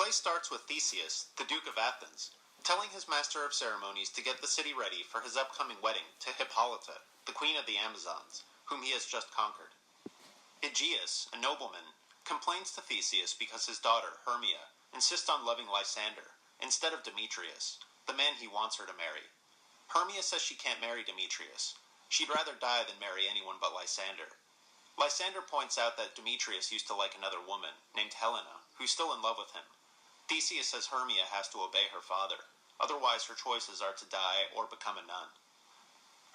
play starts with Theseus, the Duke of Athens, telling his master of ceremonies to get the city ready for his upcoming wedding to Hippolyta, the queen of the Amazons, whom he has just conquered. Aegeus, a nobleman, complains to Theseus because his daughter, Hermia, insists on loving Lysander instead of Demetrius, the man he wants her to marry. Hermia says she can't marry Demetrius. She'd rather die than marry anyone but Lysander. Lysander points out that Demetrius used to like another woman, named Helena, who's still in love with him. Theseus says Hermia has to obey her father, otherwise her choices are to die or become a nun.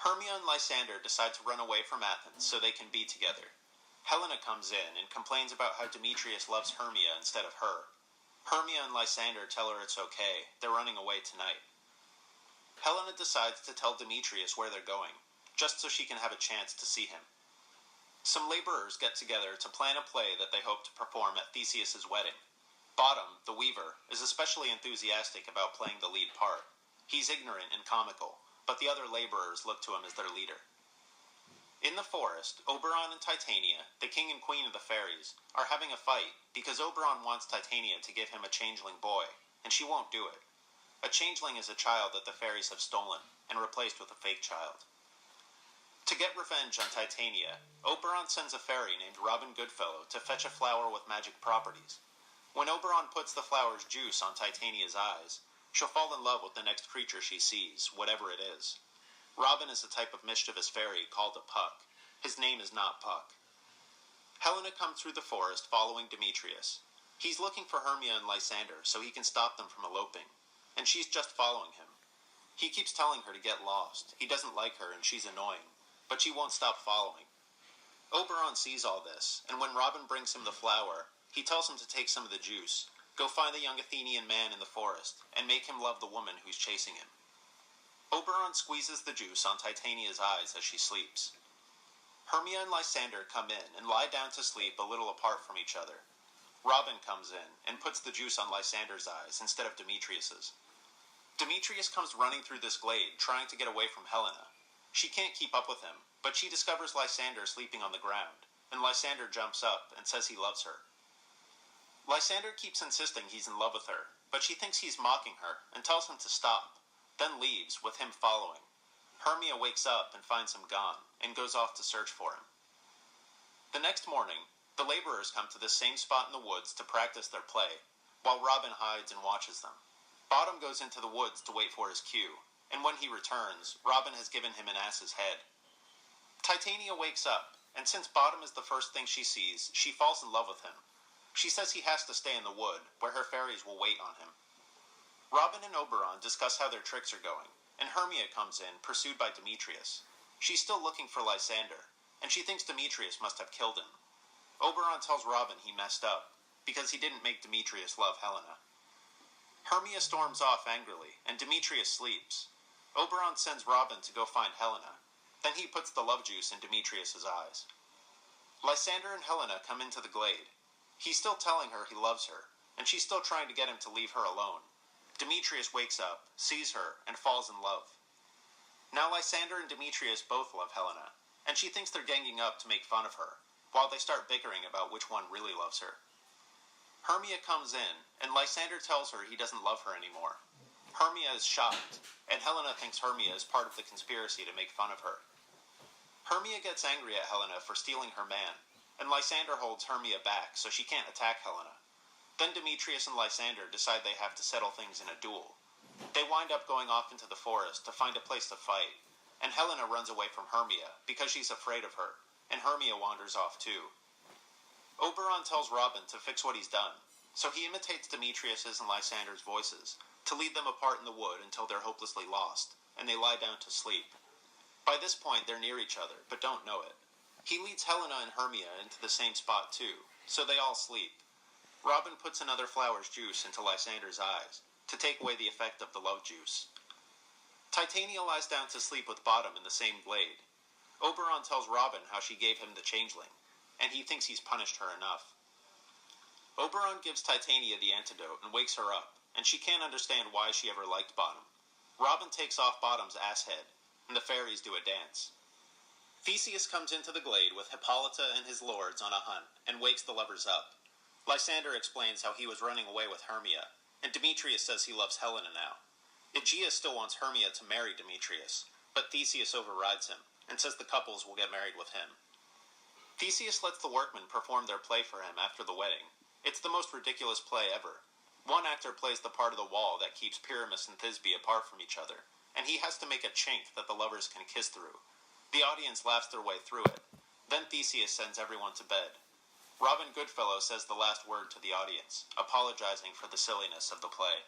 Hermia and Lysander decide to run away from Athens so they can be together. Helena comes in and complains about how Demetrius loves Hermia instead of her. Hermia and Lysander tell her it's okay, they're running away tonight. Helena decides to tell Demetrius where they're going, just so she can have a chance to see him. Some laborers get together to plan a play that they hope to perform at Theseus' wedding. Bottom, the weaver, is especially enthusiastic about playing the lead part. He's ignorant and comical, but the other laborers look to him as their leader. In the forest, Oberon and Titania, the king and queen of the fairies, are having a fight because Oberon wants Titania to give him a changeling boy, and she won't do it. A changeling is a child that the fairies have stolen and replaced with a fake child. To get revenge on Titania, Oberon sends a fairy named Robin Goodfellow to fetch a flower with magic properties. When Oberon puts the flower's juice on Titania's eyes, she'll fall in love with the next creature she sees, whatever it is. Robin is a type of mischievous fairy called a Puck. His name is not Puck. Helena comes through the forest following Demetrius. He's looking for Hermia and Lysander so he can stop them from eloping, and she's just following him. He keeps telling her to get lost. He doesn't like her and she's annoying, but she won't stop following. Oberon sees all this, and when Robin brings him the flower, he tells him to take some of the juice, go find the young Athenian man in the forest, and make him love the woman who's chasing him. Oberon squeezes the juice on Titania's eyes as she sleeps. Hermia and Lysander come in and lie down to sleep a little apart from each other. Robin comes in and puts the juice on Lysander's eyes instead of Demetrius's. Demetrius comes running through this glade, trying to get away from Helena. She can't keep up with him, but she discovers Lysander sleeping on the ground, and Lysander jumps up and says he loves her. Lysander keeps insisting he's in love with her, but she thinks he's mocking her and tells him to stop, then leaves, with him following. Hermia wakes up and finds him gone, and goes off to search for him. The next morning, the laborers come to the same spot in the woods to practice their play, while Robin hides and watches them. Bottom goes into the woods to wait for his cue, and when he returns, Robin has given him an ass's head. Titania wakes up, and since Bottom is the first thing she sees, she falls in love with him. She says he has to stay in the wood, where her fairies will wait on him. Robin and Oberon discuss how their tricks are going, and Hermia comes in, pursued by Demetrius. She's still looking for Lysander, and she thinks Demetrius must have killed him. Oberon tells Robin he messed up, because he didn't make Demetrius love Helena. Hermia storms off angrily, and Demetrius sleeps. Oberon sends Robin to go find Helena. Then he puts the love juice in Demetrius's eyes. Lysander and Helena come into the glade. He's still telling her he loves her, and she's still trying to get him to leave her alone. Demetrius wakes up, sees her, and falls in love. Now Lysander and Demetrius both love Helena, and she thinks they're ganging up to make fun of her, while they start bickering about which one really loves her. Hermia comes in, and Lysander tells her he doesn't love her anymore. Hermia is shocked, and Helena thinks Hermia is part of the conspiracy to make fun of her. Hermia gets angry at Helena for stealing her man, and Lysander holds Hermia back so she can't attack Helena. Then Demetrius and Lysander decide they have to settle things in a duel. They wind up going off into the forest to find a place to fight, and Helena runs away from Hermia because she's afraid of her, and Hermia wanders off too. Oberon tells Robin to fix what he's done, so he imitates Demetrius's and Lysander's voices to lead them apart in the wood until they're hopelessly lost, and they lie down to sleep. By this point, they're near each other, but don't know it. He leads Helena and Hermia into the same spot too, so they all sleep. Robin puts another flower's juice into Lysander's eyes, to take away the effect of the love juice. Titania lies down to sleep with Bottom in the same glade. Oberon tells Robin how she gave him the changeling, and he thinks he's punished her enough. Oberon gives Titania the antidote and wakes her up, and she can't understand why she ever liked Bottom. Robin takes off Bottom's ass head, and the fairies do a dance. Theseus comes into the glade with Hippolyta and his lords on a hunt, and wakes the lovers up. Lysander explains how he was running away with Hermia, and Demetrius says he loves Helena now. Aegeus still wants Hermia to marry Demetrius, but Theseus overrides him, and says the couples will get married with him. Theseus lets the workmen perform their play for him after the wedding. It's the most ridiculous play ever. One actor plays the part of the wall that keeps Pyramus and Thisbe apart from each other, and he has to make a chink that the lovers can kiss through. The audience laughs their way through it. Then Theseus sends everyone to bed. Robin Goodfellow says the last word to the audience, apologizing for the silliness of the play.